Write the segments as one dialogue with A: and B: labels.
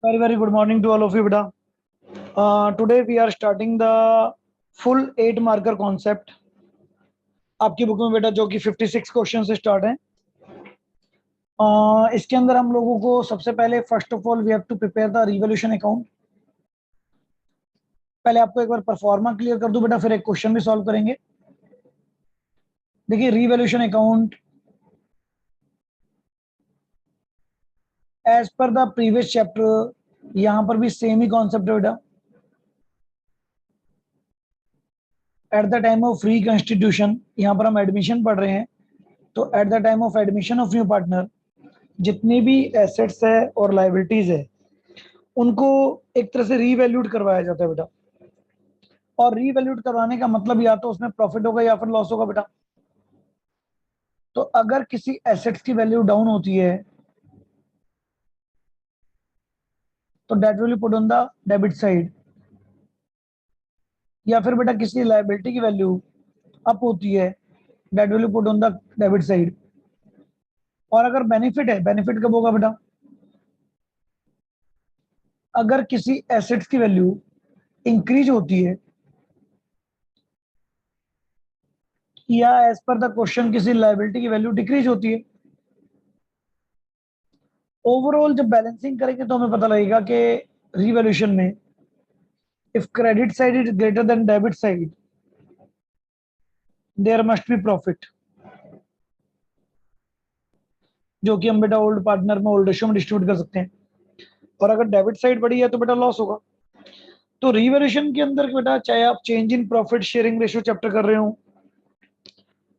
A: Very, very good morning to all of you, beta. Today we are starting the full 8 marker concept. आपकी book में बेटा जो कि 56 question से start है। इसके अंदर हम लोगों को सबसे पहले first of all we have to prepare the revolution account. पहले आपको एक बार परफॉर्मा क्लियर कर दूं बेटा, फिर एक क्वेश्चन भी सॉल्व करेंगे। देखिए revaluation account as per the previous chapter, यहां पर भी सेम ही कॉन्सेप्ट है बेटा। At the time of reconstitution, यहाँ पर हम एडमिशन पढ़ रहे हैं, तो at the time of admission of new partner जितनी भी एसेट्स है और लाइबिलिटीज है उनको एक तरह से रीवैल्यूड करवाया जाता है बेटा। और रीवैल्यूड करवाने का मतलब या तो उसमें प्रॉफिट होगा या फिर लॉस होगा बेटा। तो अगर किसी एसेट्स की वैल्यू डाउन होती है तो that will be put on the debit side, या फिर बेटा किसी लाइबिलिटी की वैल्यू अप होती है that will be put on the debit side. और अगर बेनिफिट है, बेनिफिट कब होगा बेटा? अगर किसी एसेट्स की वैल्यू इंक्रीज होती है या एज पर द क्वेश्चन किसी लाइबिलिटी की वैल्यू डिक्रीज होती है। ओवरऑल जब बैलेंसिंग करेंगे तो हमें पता लगेगा कि रिवैल्यूएशन में if credit side is greater than debit side there must be profit, जो कि हम बेटा ओल्ड पार्टनर में ओल्ड रेशियो में डिस्ट्रीब्यूट कर सकते हैं। और अगर डेबिट साइड बड़ी है तो बेटा लॉस होगा। तो रिवैल्यूएशन के अंदर बेटा चाहे आप change in profit sharing ratio chapter कर रहे हो,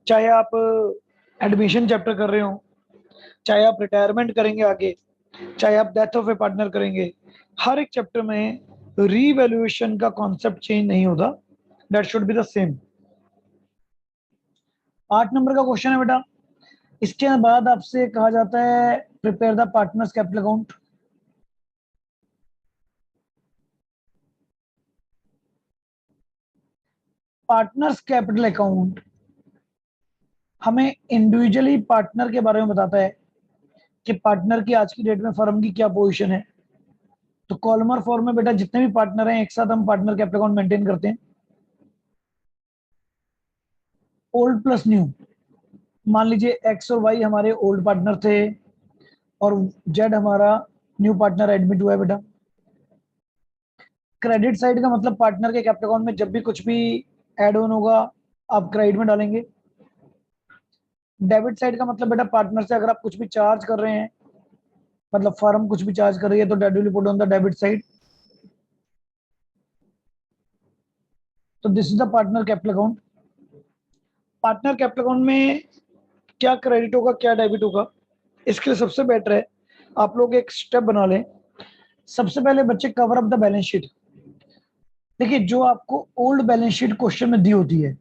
A: चाहे आप एडमिशन चैप्टर कर रहे हो, चाहे आप रिटायरमेंट करेंगे आगे, चाहे आप डेथ ऑफ ए पार्टनर करेंगे, हर एक चैप्टर में रीवैल्यूएशन का कॉन्सेप्ट चेंज नहीं होता, that should be the same. 8 number का क्वेश्चन है बेटा। इसके बाद आपसे कहा जाता है prepare the partners capital account. Partners capital account हमें इंडिविजुअली पार्टनर के बारे में बताता है कि पार्टनर की आज की डेट में फर्म की क्या पोजीशन है। तो कॉलमर फॉर्म में बेटा जितने भी पार्टनर हैं एक साथ हम पार्टनर कैपिटल अकाउंट मेंटेन करते हैं। ओल्ड प्लस न्यू, मान लीजिए एक्स और वाई हमारे ओल्ड पार्टनर थे और जेड हमारा न्यू पार्टनर एडमिट हुआ है बेटा। क्रेडिट साइड का मतलब पार्टनर के कैपिटल अकाउंट में जब भी कुछ भी एड ऑन होगा आप क्रेडिट में डालेंगे। डेबिट साइड का मतलब बेटा पार्टनर से अगर आप कुछ भी चार्ज कर रहे हैं, मतलब फर्म कुछ भी चार्ज कर रही है तो that will put on the debit side. तो this is the partner capital account. Partner capital account में क्या क्रेडिट होगा क्या डेबिट होगा, इसके लिए सबसे बेटर है आप लोग एक स्टेप बना लें। सबसे पहले बच्चे cover up the balance sheet. देखिए जो आपको ओल्ड बैलेंस शीट क्वेश्चन में दी होती है,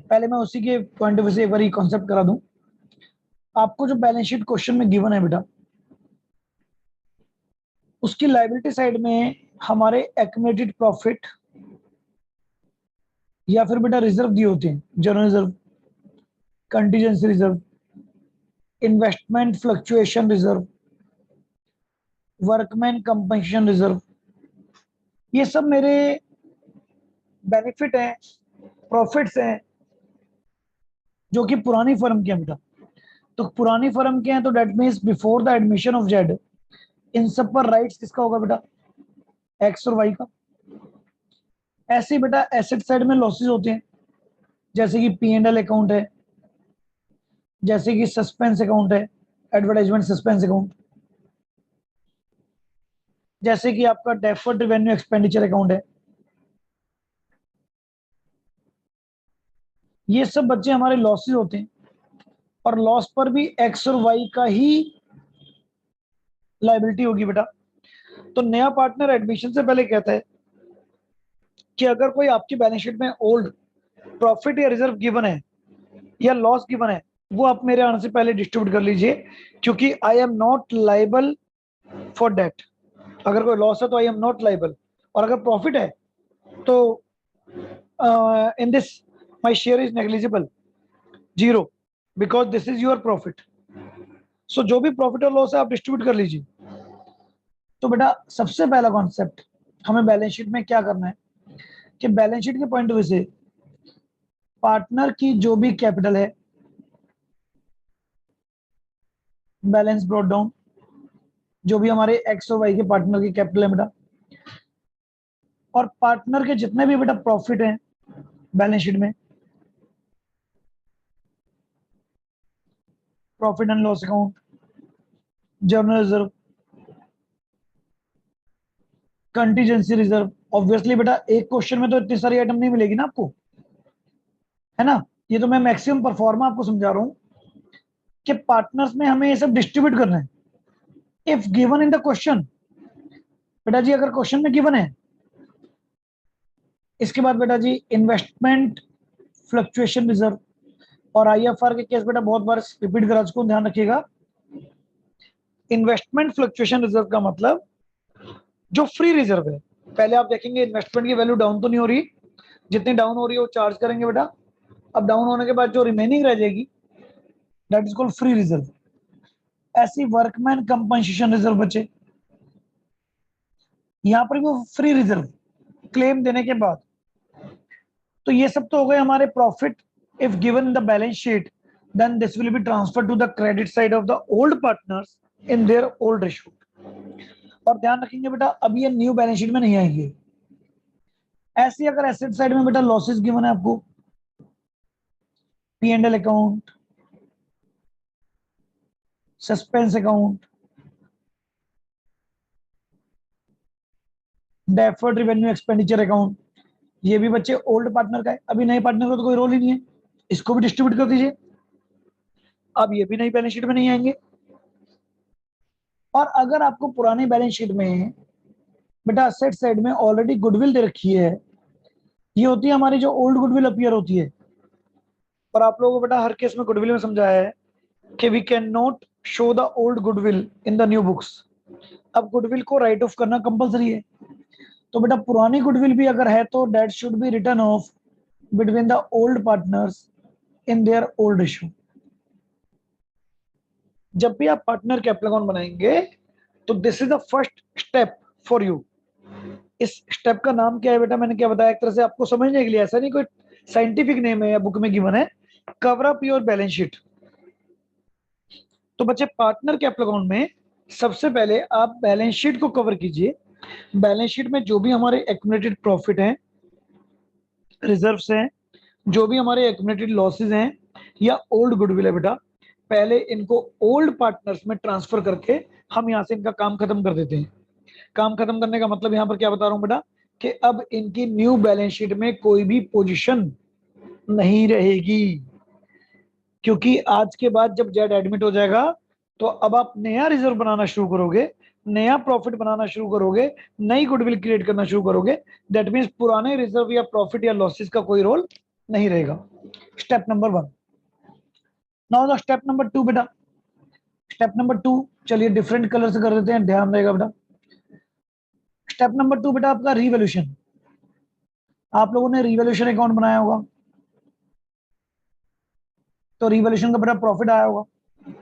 A: पहले मैं उसी के पॉइंट ऑफ व्यू से एक बार ये कॉन्सेप्ट करा दूं। आपको जो बैलेंस शीट क्वेश्चन में गिवन है बेटा, उसकी लायबिलिटी साइड में हमारे एक्यूमुलेटेड प्रॉफिट या फिर बेटा रिजर्व दिए होते हैं, general reserve, contingency reserve, investment fluctuation reserve, workman compensation reserve. ये सब मेरे बेनिफिट हैं, प्रॉफिट्स हैं जो कि पुरानी फर्म के हैं बेटा। तो पुरानी फर्म के हैं तो that means before the admission of Z इन सब पर राइट्स किसका होगा बेटा? एक्स और वाई का। ऐसे ही बेटा एसेट साइड में लॉसेस होते हैं, जैसे कि P&L अकाउंट है, जैसे कि सस्पेंस अकाउंट है, एडवर्टाइजमेंट सस्पेंस अकाउंट, जैसे कि आपका डेफर्ड रेवेन्यू एक्सपेंडिचर अकाउंट है। ये सब बच्चे हमारे लॉसेस होते हैं और लॉस पर भी एक्स और वाई का ही लायबिलिटी होगी बेटा। तो नया पार्टनर एडमिशन से पहले कहता है कि अगर कोई आपकी बैलेंस शीट में ओल्ड प्रॉफिट या रिजर्व गिवन है या लॉस गिवन है, वो आप मेरे आने से पहले डिस्ट्रीब्यूट कर लीजिए, क्योंकि I am not liable for that. अगर कोई लॉस है तो आई एम नॉट लाइबल, और अगर प्रॉफिट है तो in this my share is negligible, zero, because this is your profit. So जो भी प्रॉफिट और लॉस है आप डिस्ट्रीब्यूट कर लीजिए। तो बेटा सबसे पहला कॉन्सेप्ट हमें बैलेंस शीट में क्या करना है कि बैलेंस शीट के पॉइंट ऑफ व्यू से पार्टनर की जो भी कैपिटल है बैलेंस ब्रॉट डाउन, जो भी हमारे एक्स और वाई के पार्टनर की कैपिटल है बेटा, और पार्टनर के जितने भी बेटा प्रॉफिट हैं बैलेंस शीट में, profit and loss account, journal reserve, contingency reserve. Obviously बेटा एक क्वेश्चन में तो इतनी सारी आइटम नहीं मिलेगी ना आपको, है ना। ये तो मैं मैक्सिमम परफॉर्मा आपको समझा रहा हूं कि पार्टनर्स में हमें ये सब डिस्ट्रीब्यूट करना है if given in the question. बेटा जी अगर क्वेश्चन में गिवन है, इसके बाद बेटा जी इन्वेस्टमेंट फ्लक्चुएशन रिजर्व, और आईएफआर के केस बेटा बहुत बार रिपीट करा चुका हूं, ध्यान रखिएगा। इन्वेस्टमेंट फ्लक्चुएशन रिजर्व का मतलब जो फ्री रिजर्व है, पहले आप देखेंगे इन्वेस्टमेंट की वैल्यू डाउन तो नहीं हो रही, जितनी डाउन हो रही है वो चार्ज करेंगे बेटा। अब डाउन होने के बाद जो रिमेनिंग रह जाएगी that is called free reserve. ऐसी वर्कमैन कंपनसेशन रिजर्व बचे, यहां पर भी वो फ्री रिजर्व क्लेम देने के बाद। तो ये सब तो हो गए हमारे profit if given in the balance sheet, then this will be transfer to the credit side of the old partners in their old ratio. और ध्यान रखेंगे बेटा अब ये न्यू बैलेंस शीट में नहीं आएंगे। ऐसी अगर एसेट साइड में बेटा लॉसेस गिवन है आपको, P and L account, suspense account, deferred revenue expenditure account, ये भी बच्चे ओल्ड पार्टनर का है, अभी नए पार्टनर का तो कोई रोल ही नहीं है, इसको भी डिस्ट्रीब्यूट कर दीजिए। अब ये भी नई बैलेंस शीट में नहीं आएंगे। और अगर आपको पुरानी बैलेंस शीट में बेटा असेट साइड में ऑलरेडी गुडविल दे रखी है, ये होती है हमारी जो ओल्ड गुडविल अपीयर होती है, और आप लोगों को बेटा हर केस में गुडविल में समझाया है कि we can not show the old goodwill in the new books. अब गुडविल को राइट ऑफ करना कंपलसरी है, तो बेटा पुरानी गुडविल भी अगर है तो that should be written off between the old partners in their old ratio. जब भी आप पार्टनर कैपिटल अकाउंट बनाएंगे तो this is the first step for you. इस स्टेप का नाम क्या है बेटा, मैंने क्या बताया, एक तरह से आपको समझने के लिए, ऐसा नहीं कोई साइंटिफिक नेम है या बुक में गिवन है, cover up your balance sheet. तो बच्चे पार्टनर कैपिटल अकाउंट में सबसे पहले आप बैलेंस शीट को कवर कीजिए। बैलेंस शीट में जो भी हमारे एक्यूमुलेटेड प्रॉफिट हैं, रिजर्व्स हैं, जो भी हमारे एक्यूमुलेटेड लॉसेस हैं या ओल्ड गुडविल है बेटा, पहले इनको ओल्ड पार्टनर्स में ट्रांसफर करके हम यहाँ से इनका काम खत्म कर देते हैं। काम खत्म करने का मतलब यहाँ पर क्या बता रहा हूँ बेटा कि अब इनकी न्यू बैलेंस शीट में कोई भी पोजीशन नहीं रहेगी, क्योंकि आज के बाद जब जेड एडमिट हो जाएगा तो अब आप नया रिजर्व बनाना शुरू करोगे, नया प्रॉफिट बनाना शुरू करोगे, नई गुडविल क्रिएट करना शुरू करोगे। दैट मीन्स पुराने रिजर्व या प्रॉफिट या लॉसेस का कोई रोल नहीं रहेगा। Step number 1। Now the step number 2 बेटा। स्टेप नंबर 2 चलिए डिफरेंट कलर से कर देते हैं, ध्यान रहेगा बेटा। स्टेप नंबर 2 बेटा आपका रिवैल्यूएशन। आप लोगों ने रिवैल्यूएशन अकाउंट बनाया होगा, तो रिवैल्यूएशन का बेटा प्रॉफिट आया होगा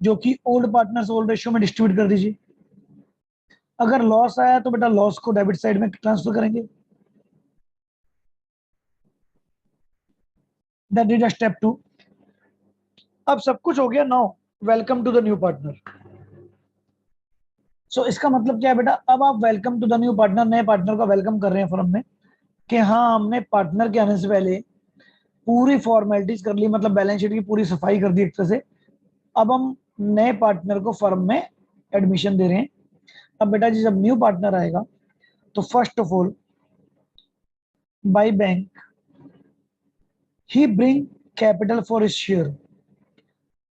A: जो कि ओल्ड पार्टनर्स ओल्ड रेशियो में डिस्ट्रीब्यूट कर दीजिए। अगर लॉस आया तो बेटा लॉस को डेबिट साइड में ट्रांसफर करेंगे। That is step 2। अब सब कुछ हो गया, now welcome to the new partner. So इसका मतलब क्या है बेटा, अब आप welcome to the new partner, नए पार्टनर का वेलकम कर रहे हैं फर्म में कि हाँ हमने पार्टनर के आने से पहले पूरी फॉर्मेलिटीज कर ली, मतलब बैलेंस शीट की पूरी सफाई कर दी एक तरह से। अब हम नए पार्टनर को फर्म में एडमिशन दे रहे हैं। अब बेटा जी जब न्यू पार्टनर आएगा तो first of all by bank he bring capital for his share.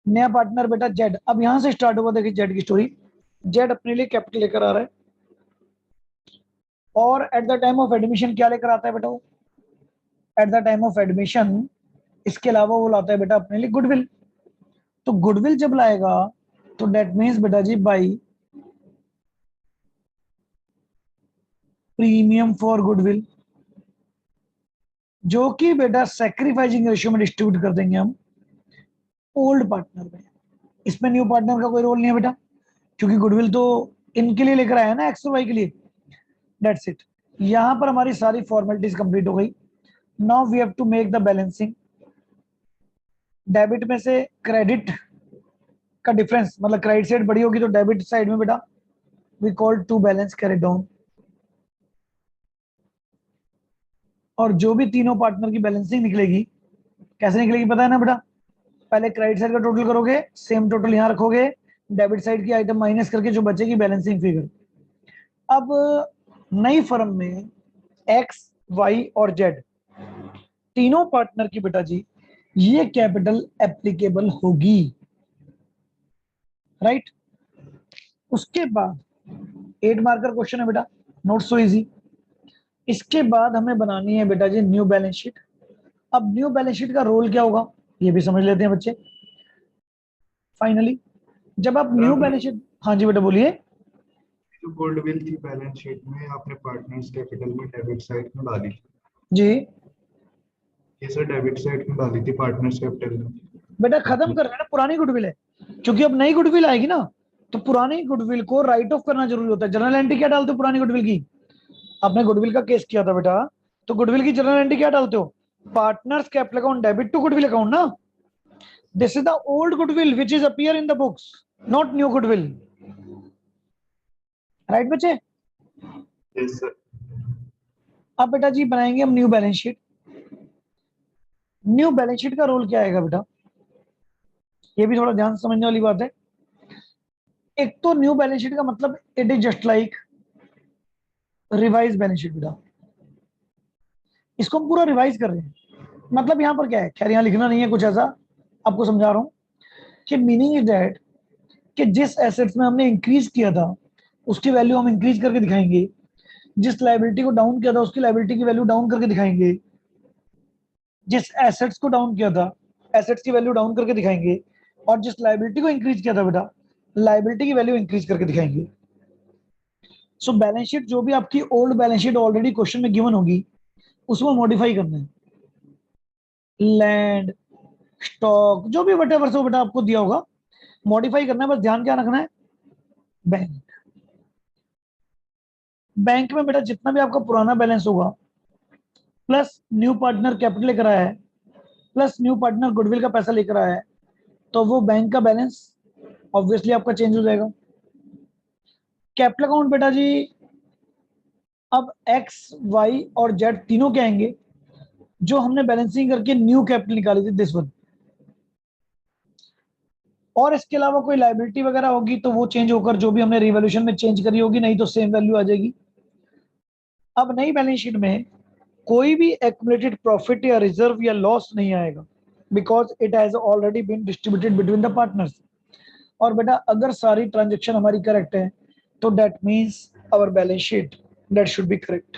A: नया पार्टनर बेटा जेड, अब यहां से स्टार्ट होगा, देखिए जेड की स्टोरी। जेड अपने लिए कैपिटल लेकर आ रहा है, और eight the time of admission क्या लेकर आता है बेटा वो, eight the time of admission इसके अलावा वो लाता है बेटा अपने लिए गुडविल। तो गुडविल जब लाएगा तो डेट मीन्स बेटा जी बाई प्रीमियम फॉर गुडविल, जो कि बेटा सैक्रिफाइसिंग रेशियो में डिस्ट्रीब्यूट कर देंगे हम ओल्ड पार्टनर में। इसमें न्यू पार्टनर का कोई रोल नहीं है बेटा, क्योंकि गुडविल तो इनके लिए लेकर आया ना, एक्स और वाई के लिए, दैट्स इट। यहां पर हमारी सारी फॉर्मेलिटीज कंप्लीट हो गई। Now we have to make the balancing. Debit में से क्रेडिट का डिफरेंस, मतलब क्रेडिट साइड बड़ी होगी तो डेबिट साइड में बेटा we call to balance carry down. और जो भी तीनों पार्टनर की बैलेंसिंग निकलेगी, कैसे निकलेगी पता है ना बेटा? पहले क्रेडिट साइड का टोटल करोगे, सेम टोटल यहां रखोगे, डेबिट साइड की आइटम माइनस करके जो बचेगी बैलेंसिंग फिगर। अब नई फर्म में एक्स, वाई और जेड तीनों पार्टनर की बेटा जी ये कैपिटल एप्लीकेबल होगी, राइट? उसके बाद 8 मार्कर क्वेश्चन है बेटा, नोट सो इजी। इसके बाद हमें बनानी है बेटा जी न्यू बैलेंस शीट। अब न्यू बैलेंस शीट का रोल क्या होगा ये भी समझ लेते हैं बच्चे। फाइनली जब आप न्यू बैलेंस शीट, हाँ जी बेटा बोलिए।
B: जो गोल्डविल थी बैलेंस शीट में आपने पार्टनर्स कैपिटल में डेबिट साइड में डाली,
A: जी
B: ये सर डेबिट साइड में डाली थी पार्टनर्स कैपिटल में।
A: बेटा खत्म कर रहे हैं ना, पुरानी गुडविल है, क्योंकि अब नई गुडविल आएगी ना, तो पुरानी गुडविल को राइट ऑफ करना जरूरी होता है। जर्नल एंट्री क्या डालते हो पुरानी गुडविल की? आपने गुडविल का केस किया था बेटा, तो गुडविल की जर्नल एंट्री क्या डालते हो? Partners capital account debit to goodwill account ना। This is the old goodwill which is appear in the books, not new goodwill, right बच्चे?
B: Yes sir.
A: अब बेटा जी बनाएंगे हम new balance sheet. New balance sheet का रोल क्या आएगा बेटा, ये भी थोड़ा ध्यान से समझने वाली बात है। एक तो न्यू बैलेंस शीट का मतलब it is just like revise balance sheet बेटा, इसको हम पूरा रिवाइज कर रहे हैं। मतलब यहां पर क्या है, खैर यहां लिखना नहीं है कुछ ऐसा, आपको समझा रहा हूं कि मीनिंग इज दैट कि जिस एसेट्स में हमने इंक्रीज किया था उसकी वैल्यू हम इंक्रीज करके दिखाएंगे, जिस लायबिलिटी को डाउन किया था उसकी लायबिलिटी की वैल्यू डाउन करके दिखाएंगे, जिस एसेट्स को डाउन किया था एसेट्स की वैल्यू डाउन करके दिखाएंगे, और जिस लायबिलिटी को इंक्रीज किया था बेटा लायबिलिटी की वैल्यू इंक्रीज करके दिखाएंगे। सो बैलेंस शीट जो भी आपकी old balance sheet already question में गिवन होगी उसको मॉडिफाई करना है। लैंड, स्टॉक, जो भी वट एवर बेटा आपको दिया होगा मॉडिफाई करना है। बस ध्यान क्या रखना है, बैंक, बैंक में बेटा जितना भी आपका पुराना बैलेंस होगा प्लस न्यू पार्टनर कैपिटल लेकर आया है प्लस न्यू पार्टनर गुडविल का पैसा लेकर आया है, तो वो बैंक का बैलेंस ऑब्वियसली आपका चेंज हो जाएगा। कैपिटल अकाउंट बेटा जी अब एक्स, वाई और जेड तीनों के आएंगे जो हमने बैलेंसिंग करके न्यू कैपिटल निकाली थी, दिस वन। और इसके अलावा कोई लायबिलिटी वगैरह होगी तो वो चेंज होकर जो भी हमने रिवॉल्यूशन में चेंज करी होगी, नहीं तो सेम वैल्यू आ जाएगी। अब नई बैलेंस शीट में कोई भी एक्युमुलेटेड प्रॉफिट या रिजर्व या लॉस नहीं आएगा, because it has already been distributed between the partners. और बेटा अगर सारी ट्रांजेक्शन हमारी करेक्ट है तो that means our balance sheet that should be correct.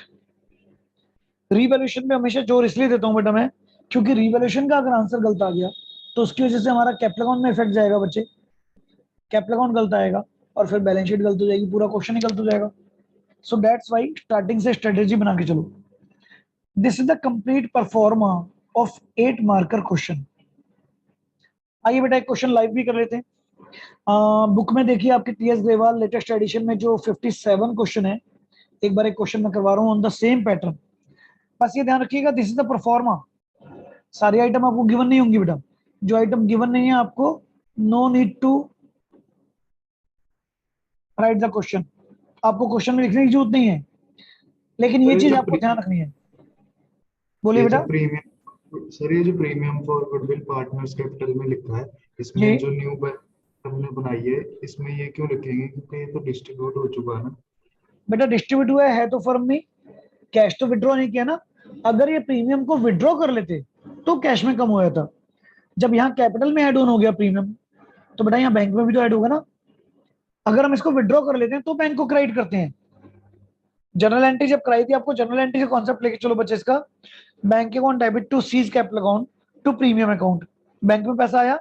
A: Revaluation में हमेशा जोर इसलिए देता हूं बेटा मैं, क्योंकि रिवॉल्यूशन का अगर आंसर गलत आ गया तो उसकी वजह से हमारा कैपिटल अकाउंट में इफेक्ट जाएगा बच्चे, कैपिटल अकाउंट गलत आएगा और फिर बैलेंस शीट गलत हो जाएगी, पूरा क्वेश्चन ही गलत हो जाएगा। सो दैट्स व्हाई स्टार्टिंग से स्ट्रेटेजी बना के चलो। This is the complete pro forma of 8 marker question. आइए बेटा एक क्वेश्चन लाइव भी कर लेते हैं। बुक में देखिए आपके टीएस ग्रेवाल लेटेस्ट एडिशन में जो 57 क्वेश्चन है, एक बार एक क्वेश्चन मैं करवा रहा हूँ ऑन द सेम पैटर्न। बस ये ध्यान रखिएगा दिस इज द परफॉर्मा, सारी आइटम आपको गिवन नहीं होंगी बेटा, जो आइटम गिवन नहीं है आपको no need to write the question, आपको क्वेश्चन में लिखने की जरूरत नहीं है, लेकिन ये
B: सर ये
A: चीज
B: जो
A: आपको ध्यान रखनी है। बोलिए
B: ये जो
A: बेटा।
B: प्रीमियम सर ये जो premium for goodwill partners capital में लिखा है,
A: जी
B: इसमें जो न्यू हमने बनाई है इसमें ये क्यों लिखेंगे, क्योंकि ये तो डिस्ट्रीब्यूट हो चुका है ना।
A: बेटा डिस्ट्रीब्यूट हुआ है तो फर्म में कैश तो विड्रॉ नहीं किया ना। अगर ये प्रीमियम को विड्रॉ कर लेते तो कैश में कम हो जाता। जब यहाँ कैपिटल में ऐड ऑन हो गया प्रीमियम तो बेटा यहाँ बैंक में भी तो ऐड होगा ना। अगर हम इसको विड्रॉ कर लेते हैं तो बैंक को क्रेडिट करते हैं। जनरल एंट्री जब कराई थी आपको, जनरल एंट्री का कॉन्सेप्ट लेके चलो बच्चे इसका, bank account debit to C's capital account to premium account, bank में पैसा आया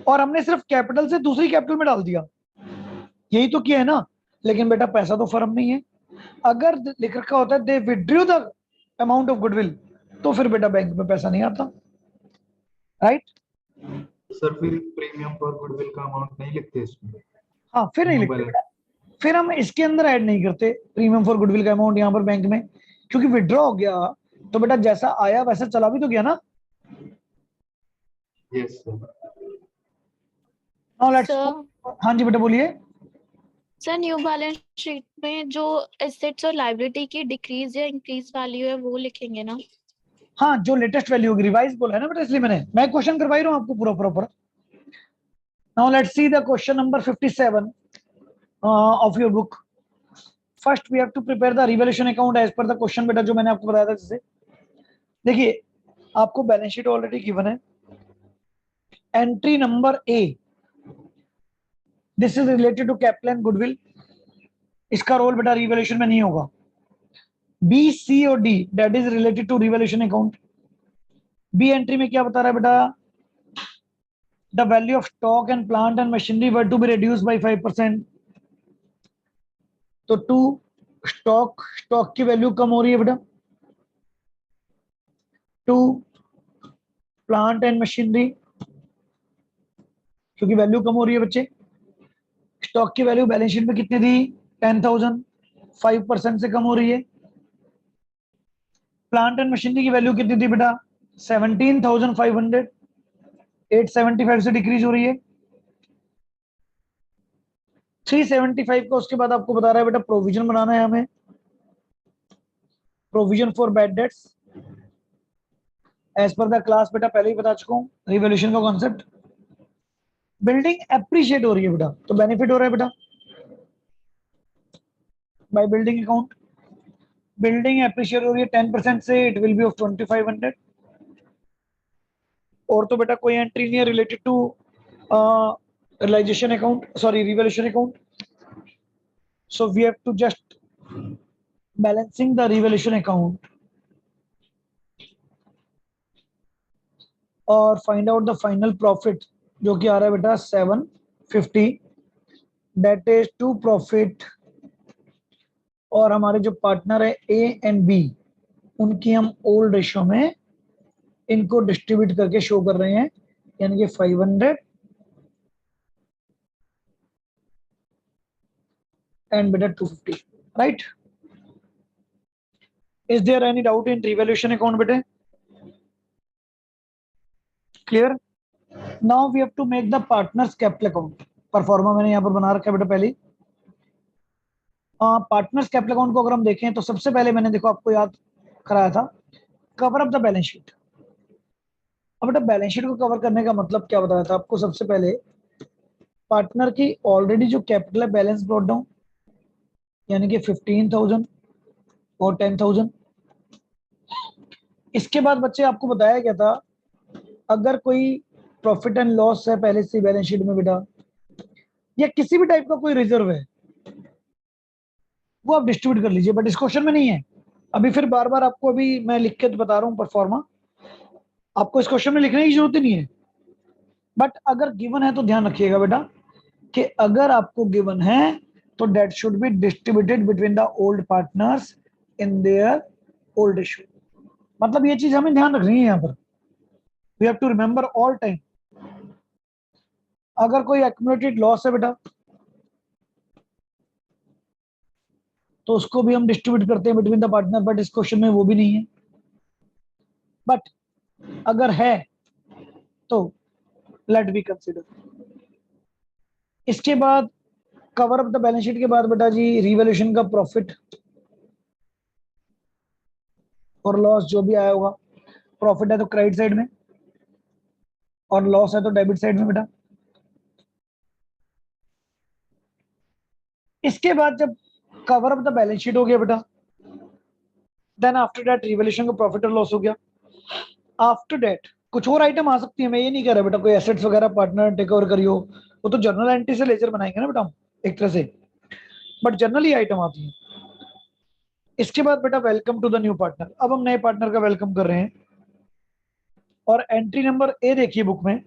A: और हमने सिर्फ कैपिटल से दूसरी कैपिटल में डाल दिया, यही तो किया है ना। लेकिन बेटा पैसा तो फर्म में ही है। अगर लिख रखा होता है they withdrew the amount of goodwill तो फिर बेटा बैंक में पैसा नहीं आता, राइट?
B: सर फिर प्रीमियम फॉर गुडविल का अमाउंट नहीं लिखते इसमें,
A: हाँ फिर नहीं
B: न्यू
A: लिखते
B: बैलेंस।
A: बेटा, फिर हम इसके अंदर ऐड नहीं करते प्रीमियम फॉर गुडविल का अमाउंट यहाँ पर बैंक में, क्योंकि विड्रॉ हो गया तो बेटा जैसा आया वैसा चला भी तो गया ना।
B: Yes sir.
A: Now let's,
C: sir
A: हाँ जी बेटा बोलिए।
C: सर न्यू बैलेंस शीट में जो एसेट्स और लायबिलिटी की डिक्रीज या इंक्रीज वैल्यू है वो लिखेंगे ना?
A: हाँ, जो लेटेस्ट वैल्यू होगी, रिवाइज बोला है ना बेटा, इसलिए मैं क्वेश्चन करवा ही रहा हूँ आपको पूरा proper. Now let's see the question number 57 of your book. First we have to prepare the revaluation account as per the question बेटा, जो मैंने आपको बताया था। जैसे देखिए, आपको बैलेंस शीट ऑलरेडी गिवन है। Entry number A, this is related to capital and goodwill, इसका रोल बेटा रिवैल्यूएशन में नहीं होगा। बी, सी और D that is related to revaluation account. B entry में क्या बता रहा है बेटा, the value of stock and plant and machinery were to be reduce by 5%। तो टू स्टॉक की वैल्यू कम हो रही है बेटा, टू प्लांट एंड मशीनरी, क्योंकि वैल्यू कम हो रही है बच्चे। स्टॉक की वैल्यू बैलेंस शीट में कितनी थी, 10,000, 5% से कम हो रही है। प्लांट एंड मशीनरी की वैल्यू कितनी थी बेटा, 17,500, 875 से डिक्रीज हो रही है। 375 का उसके बाद आपको बता रहा है बेटा प्रोविजन बनाना है हमें, provision for bad debts as per the class बेटा, पहले ही बता चुका हूं रिवॉल्यूशन का कॉन्सेप्ट। बिल्डिंग एप्रिशिएट हो रही है बेटा, तो बेनिफिट हो रहा है बेटा by building account. Building appreciate हो रही है 10% से, इट विल बी ऑफ 2500। और तो बेटा कोई एंट्री नहीं है related to realization account, sorry revolution account. So we have to just balancing the revolution account और find out the final profit, जो कि आ रहा है बेटा 750, दैट इज टू प्रॉफिट। और हमारे जो पार्टनर है ए एंड बी, उनकी हम ओल्ड रेशियो में इनको डिस्ट्रीब्यूट करके शो कर रहे हैं, यानी कि 500 एंड बेटा 250, right. Is there any doubt in revaluation account बेटे? Clear. Now we have to make the partners capital account. Proforma मैंने यहाँ पर बना रखा है बेटा पहले। पार्टनर्स कैपिटल अकाउंट को अगर हम देखें तो सबसे पहले मैंने देखो आपको याद कराया था, cover up the balance sheet. अब बेटा बैलेंस शीट को कवर करने का मतलब क्या बताया था आपको, सबसे पहले पार्टनर की ऑलरेडी जो कैपिटल है बैलेंस ब्रॉट डाउन, यानी कि 15,000 और 10,000। इसके बाद बच्चे आपको बताया गया था, अगर कोई प्रॉफिट एंड लॉस है पहले से बैलेंस शीट में बेटा, या किसी भी टाइप का कोई रिजर्व है, वो आप डिस्ट्रीब्यूट कर लीजिए, बट इस क्वेश्चन में नहीं है। अभी फिर बार बार आपको अभी मैं लिख के बता रहा हूँ परफॉर्मा, आपको इस क्वेश्चन में लिखने की जरूरत ही नहीं है। बट अगर गिवन है तो ध्यान रखिएगा बेटा कि अगर आपको गिवन है तो debt should be distributed between the old partners in their old ratio. मतलब ये चीज हमें ध्यान रखनी है यहाँ पर, we have to remember all time. अगर कोई एक्यूमुलेटेड लॉस है बेटा तो उसको भी हम डिस्ट्रीब्यूट करते हैं बिटवीन द पार्टनर, बट इस क्वेश्चन में वो भी नहीं है। बट अगर है तो लेट बी कंसिडर। इसके बाद cover up the balance sheet के बाद बेटा जी रिवैल्यूएशन का प्रॉफिट और लॉस जो भी आया होगा, प्रॉफिट है तो क्रेडिट साइड में और लॉस है तो डेबिट साइड में बेटा। इसके बाद जब cover up the balance sheet हो गया बेटा, देन आफ्टर दैट रिवैल्यूएशन का प्रॉफिट और लॉस हो गया। आफ्टर दैट कुछ और आइटम आ सकती है, मैं ये नहीं कह रहा बेटा कोई एसेट्स वगैरह पार्टनर टेक ओवर करियो, वो तो जर्नल एंट्री से लेजर बनाएंगे ना बेटा हम एक तरह से, बट जनरली आइटम आती है। इसके बाद बेटा welcome to the new partner, अब हम नए पार्टनर का वेलकम कर रहे हैं। और एंट्री नंबर ए देखिए बुक में,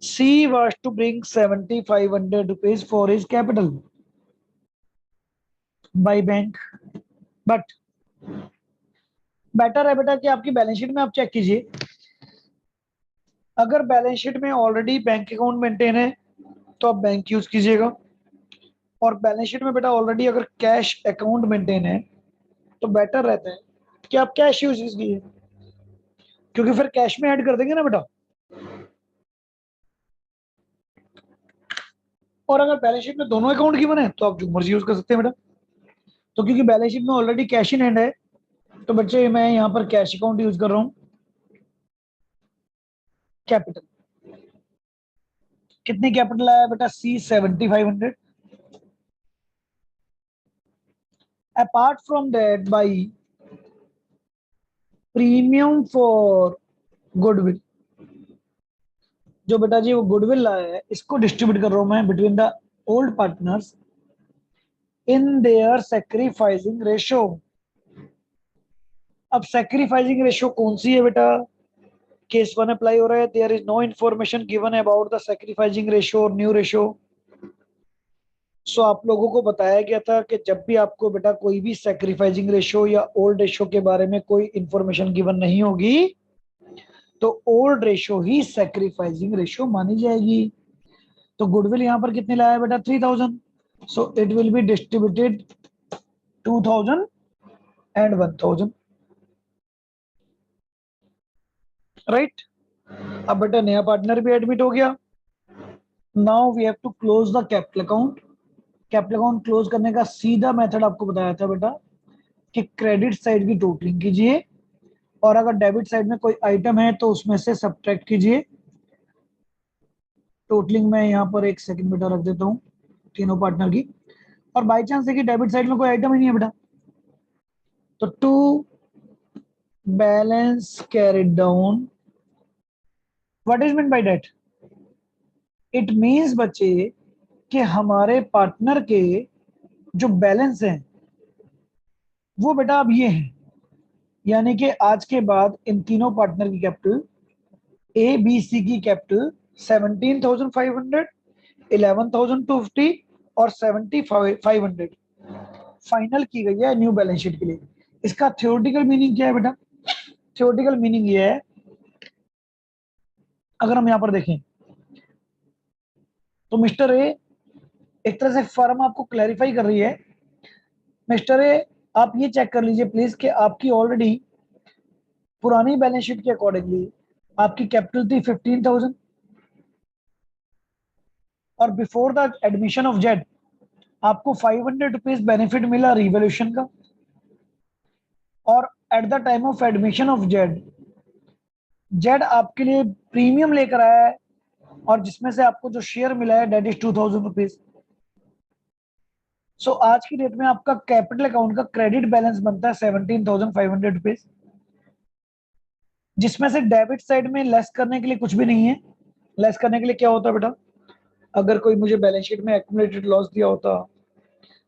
A: C was to bring 7,500 rupees for his capital by bank, but better है बेटा कि आपकी बैलेंस शीट में आप चेक कीजिए, अगर बैलेंस शीट में ऑलरेडी बैंक अकाउंट मेंटेन है तो आप बैंक यूज कीजिएगा। और बैलेंस शीट में बेटा ऑलरेडी अगर कैश अकाउंट मेंटेन है तो बेटर रहता है कि आप कैश यूज कीजिए, क्योंकि फिर कैश में ऐड कर देंगे ना बेटा। और अगर बैलेंस शीट में दोनों अकाउंट गिवन है तो आप जो मर्जी यूज कर सकते हैं बेटा। तो क्योंकि बैलेंस शीट में ऑलरेडी कैश इन हैंड है तो बच्चे मैं यहाँ पर कैश अकाउंट यूज कर रहा हूँ। कैपिटल, कितनी कैपिटल आया बेटा? C7500। Apart from that by premium for goodwill, जो बेटा जी वो गुडविल लाया है इसको डिस्ट्रीब्यूट कर रहा हूं मैं between the old partners in there sacrificing ratio. अब सैक्रिफाइसिंग रेशियो कौन सी है बेटा? केस 1 अप्लाई हो रहा है, there is no information given about the sacrificing ratio और न्यू रेशियो। सो आप लोगों को बताया गया था कि जब भी आपको बेटा कोई भी सैक्रिफाइसिंग रेशियो या ओल्ड रेशियो के बारे में कोई इंफॉर्मेशन गिवन नहीं होगी तो ओल्ड रेशियो ही सैक्रिफाइसिंग रेशियो मानी जाएगी। तो गुडविल यहां पर कितने लाया बेटा? 3000। So it will be distributed 2000 and 1000, right. अब बेटा नया पार्टनर भी एडमिट हो गया। Now we have to close the capital account. Capital account close करने का सीधा मेथड आपको बताया था बेटा कि क्रेडिट साइड की टोटलिंग कीजिए और अगर डेबिट साइड में कोई आइटम है तो उसमें से सब्ट्रैक्ट कीजिए। टोटलिंग में यहाँ पर एक सेकंड बेटा रख देता हूँ तीनों पार्टनर की। और बाई चांस है कि डेबिट साइड में कोई आइटम ही नहीं है बेटा तो to balance carried down, what is mean by that? It means बच्चे कि हमारे पार्टनर के जो बैलेंस हैं वो बेटा अब ये है, यानी कि आज के बाद इन तीनों पार्टनर की कैपिटल ए बी सी की कैपिटल 17,500, 11,250 और 7,500 फाइनल की गई है न्यू बैलेंस शीट के लिए। इसका थ्योरेटिकल मीनिंग क्या है बेटा? थ्योरेटिकल मीनिंग ये है, अगर हम यहां पर देखें तो मिस्टर ए, एक तरह से फर्म आपको क्लैरिफाई कर रही है, मिस्टर ए आप ये चेक कर लीजिए प्लीज कि आपकी ऑलरेडी पुरानी बैलेंस शीट के अकॉर्डिंगली आपकी कैपिटल थी 15,000 और before the admission of Z आपको 500 रुपीज बेनिफिट मिला रिवोल्यूशन का। और eight the time of admission of Z, Z आपके लिए प्रीमियम लेकर आया है और जिसमें से आपको जो शेयर मिला है डेट इज 2,000 रुपीज। सो आज की डेट में आपका कैपिटल अकाउंट का क्रेडिट बैलेंस बनता है 17,500 रुपीज, जिसमें से डेबिट साइड में लेस करने के लिए कुछ भी नहीं है। लेस करने के लिए क्या होता है बेटा? अगर कोई मुझे बैलेंस शीट में एक्यूमुलेटेड लॉस दिया होता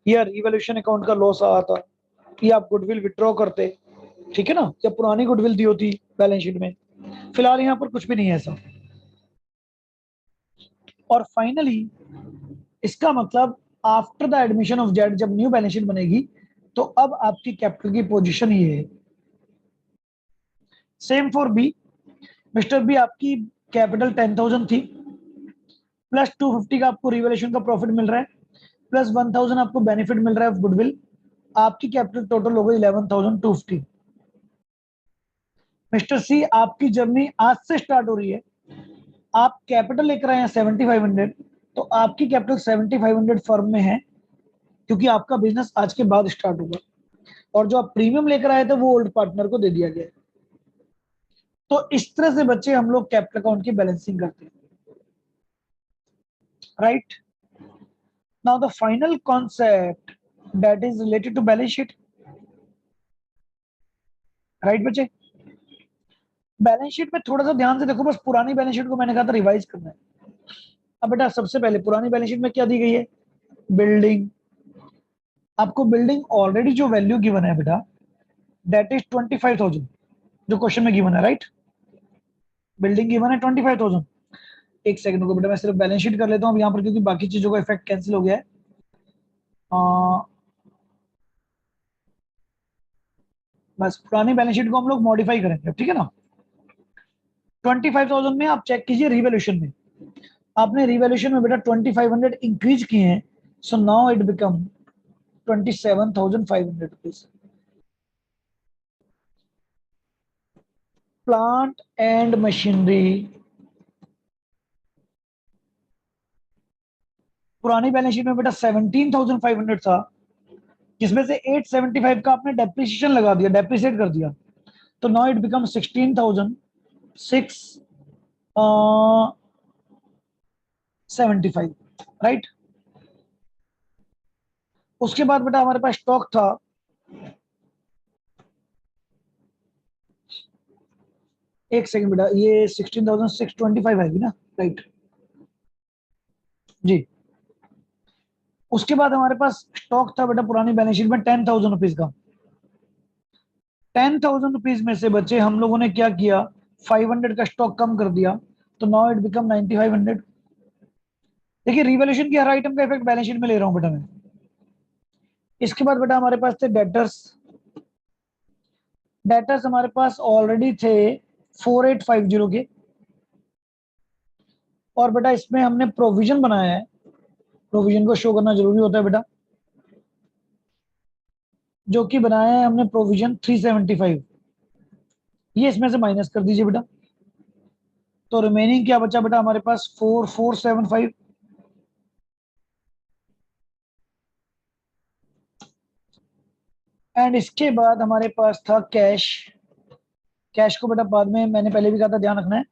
A: या रिवोल्यूशन अकाउंट का लॉस आया था या आप गुडविल विड्रॉ करते, ठीक है ना, या पुरानी गुडविल दी होती बैलेंस शीट में, फिलहाल यहाँ पर कुछ भी नहीं है ऐसा। और फाइनली इसका मतलब after the admission of Z जब न्यू बैलेंस शीट बनेगी तो अब आपकी कैपिटल की पोजीशन ये है। Same for B, Mister B आपकी कैपिटल 10,000 थी प्लस 250 का आपको रिवैल्यूएशन का प्रॉफिट मिल रहा है प्लस 1,000 आपको बेनिफिट मिल रहा है गुडविल, आपकी कैपिटल टोटल हो गई 11,250। मिस्टर सी आपकी जर्नी आज से स्टार्ट हो रही है, आप कैपिटल लेकर आए हैं 7,500 तो आपकी कैपिटल 7,500 फर्म में है क्योंकि आपका बिजनेस आज के बाद स्टार्ट होगा और जो आप प्रीमियम लेकर आए थे वो ओल्ड पार्टनर को दे दिया गया है। तो इस तरह से बच्चे हम लोग कैपिटल अकाउंट की बैलेंसिंग करते हैं, right. Now the final concept that is related to balance sheet, right बच्चे। बैलेंस शीट में थोड़ा सा ध्यान से देखो, बस पुरानी बैलेंस शीट को मैंने कहा था रिवाइज करना है। अब बेटा सबसे पहले पुरानी बैलेंस शीट में क्या दी गई है? बिल्डिंग। आपको बिल्डिंग ऑलरेडी जो वैल्यू गिवन है बेटा दैट इज 25,000 जो क्वेश्चन में गिवन है, राइट। बिल्डिंग गिवन है 25,000। एक सेकंड को बेटा मैं सिर्फ बैलेंस शीट कर लेता हूँ यहाँ पर क्योंकि बाकी चीजों का इफेक्ट कैंसिल हो गया है। बस पुरानी बैलेंस शीट को हम लोग मॉडिफाई करेंगे, ठीक है ना। 25,000 में आप चेक कीजिए रिवैल्यूएशन में, आपने रिवैल्यूएशन में बेटा 2,500 इंक्रीज किए हैं So now it become 27,500 rupees. Plant and machinery, पुरानी बैलेंस शीट में बेटा 17,500 था, जिसमें से 875 का आपने डेप्रिसिएशन लगा दिया, डेप्रिसिएट कर दिया, तो नाउ इट बिकम 16,675, राइट। उसके बाद बेटा हमारे पास स्टॉक था, एक सेकंड बेटा, ये 16,625 आएगी ना, राइट जी। उसके बाद हमारे पास स्टॉक था बेटा पुरानी बैलेंस शीट में 10,000 रुपीज का। 10,000 रुपीज में से बच्चे हम लोगों ने क्या किया, 500 का स्टॉक कम कर दिया, तो नाउ इट बिकम 9,500। देखिए रिवैल्यूएशन की हर आइटम का इफेक्ट बैलेंस शीट में ले रहा हूं बेटा मैं। इसके बाद बेटा हमारे पास थे डेटर्स। डेटर्स हमारे पास ऑलरेडी थे 4850 के, और बेटा इसमें हमने प्रोविजन बनाया है, प्रोविजन को शो करना जरूरी होता है बेटा, जो कि बनाया है हमने प्रोविजन 375, ये इसमें से माइनस कर दीजिए बेटा, तो रिमेनिंग क्या बचा बेटा हमारे पास 4475। एंड इसके बाद हमारे पास था कैश। कैश को बेटा बाद में मैंने पहले भी कहा था ध्यान रखना है।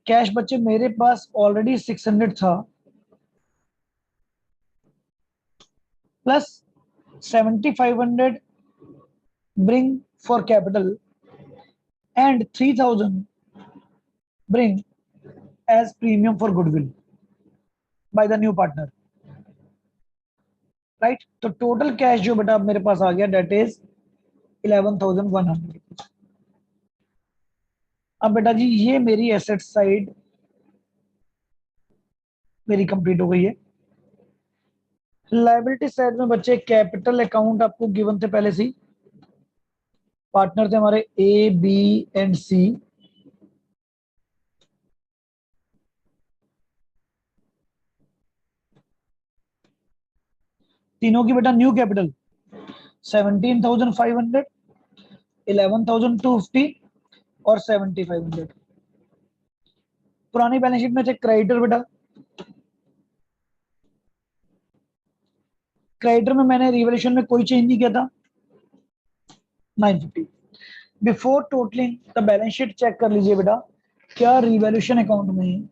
A: कैश बच्चे मेरे पास ऑलरेडी 600 था, plus 7,500 bring for capital and 3,000 bring as premium for goodwill by the new partner, right? तो टोटल कैश जो बेटा अब मेरे पास आ गया डेट इज 11,100। अब बेटा जी ये मेरी एसेट साइड मेरी कंप्लीट हो गई है। लायबिलिटी साइड में बच्चे कैपिटल अकाउंट आपको गिवन थे पहले से, पार्टनर थे हमारे ए बी एंड सी। तीनों की बेटा न्यू कैपिटल 17,500, 11,250 और 7,500। पुरानी बैलेंस शीट में थे क्रेडिटर बेटा, क्रेडिटर में मैंने रिवैल्यूएशन में कोई चेंज नहीं किया था, 950। Before totalling the balance sheet check कर लीजिए बेटा, क्या रिवैल्यूएशन अकाउंट में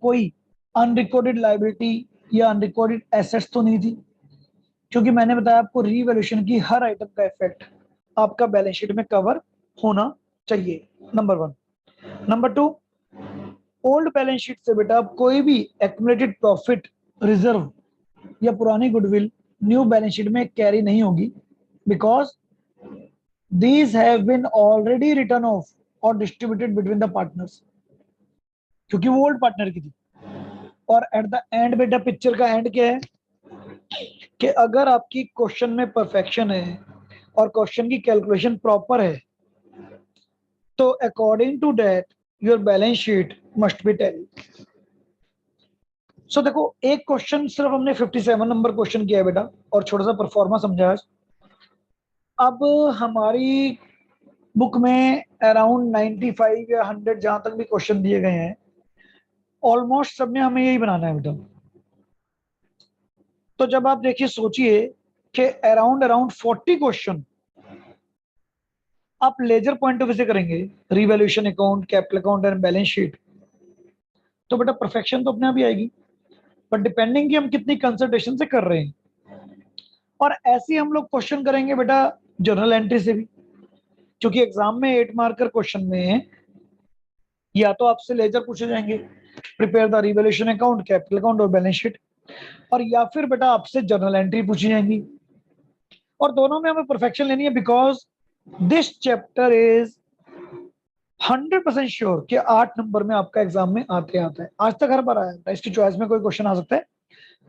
A: कोई अनरिकॉर्डेड लायबिलिटी या अनरिकॉर्डेड एसेट्स तो नहीं थी, क्योंकि मैंने बताया आपको रिवैल्यूएशन की हर आइटम का इफेक्ट आपका बैलेंस शीट में कवर होना चाहिए, number 1। Number 2, old balance sheet से बेटा कोई भी एक्युमुलेटेड प्रॉफिट, रिजर्व या पुरानी गुडविल न्यू बैलेंस शीट में कैरी नहीं होगी, because these have been already written off or distributed between the partners, क्योंकि वो ओल्ड पार्टनर की थी। और एट द एंड बेटा पिक्चर का एंड क्या है कि अगर आपकी क्वेश्चन में परफेक्शन है और क्वेश्चन की कैलकुलेशन प्रॉपर है, तो according to that your balance sheet must be tally. So देखो एक क्वेश्चन सिर्फ हमने 57 नंबर क्वेश्चन किया है बेटा, और छोटा सा परफॉर्मा समझाया। अब हमारी बुक में अराउंड 95 या 100 जहां तक भी क्वेश्चन दिए गए हैं, ऑलमोस्ट सब में हमें यही बनाना है बेटा। तो जब आप देखिए सोचिए कि अराउंड 40 क्वेश्चन आप लेजर पॉइंट ऑफ व्यू से करेंगे, revaluation account, capital account and balance sheet, तो बेटा परफेक्शन तो अपने आप ही आएगी, बट डिपेंडिंग कि हम कितनी कंसंट्रेशन से कर रहे हैं। और ऐसे हम लोग क्वेश्चन करेंगे बेटा जर्नल एंट्री से भी, क्योंकि एग्जाम में 8 मार्कर क्वेश्चन में या तो आपसे लेजर पूछे जाएंगे, prepare the revaluation account, capital account और बैलेंस शीट, और या फिर बेटा आपसे जर्नल एंट्री पूछी जाएंगी। और दोनों में हमें परफेक्शन लेनी है, because this chapter is 100% sure कि 8 नंबर में आपका एग्जाम में आते आता है। आज तक हर बार आया है, इसकी चॉइस में कोई क्वेश्चन आ सकता है,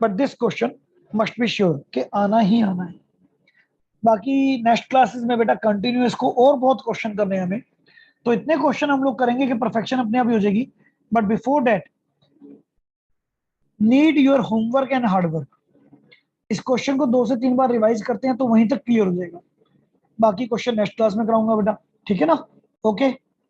A: but this question must be sure कि आना ही आना है। बाकी नेक्स्ट क्लासेस में बेटा कंटिन्यू इसको और बहुत क्वेश्चन करने हैं हमें, तो इतने क्वेश्चन हम लोग करेंगे कि परफेक्शन अपने आप ही हो जाएगी। But before that need your homework and hard work. इस क्वेश्चन को 2 से 3 बार रिवाइज करते हैं तो वहीं तक क्लियर हो जाएगा। बाकी क्वेश्चन नेक्स्ट क्लास में कराऊंगा बेटा, ठीक है ना? ओके।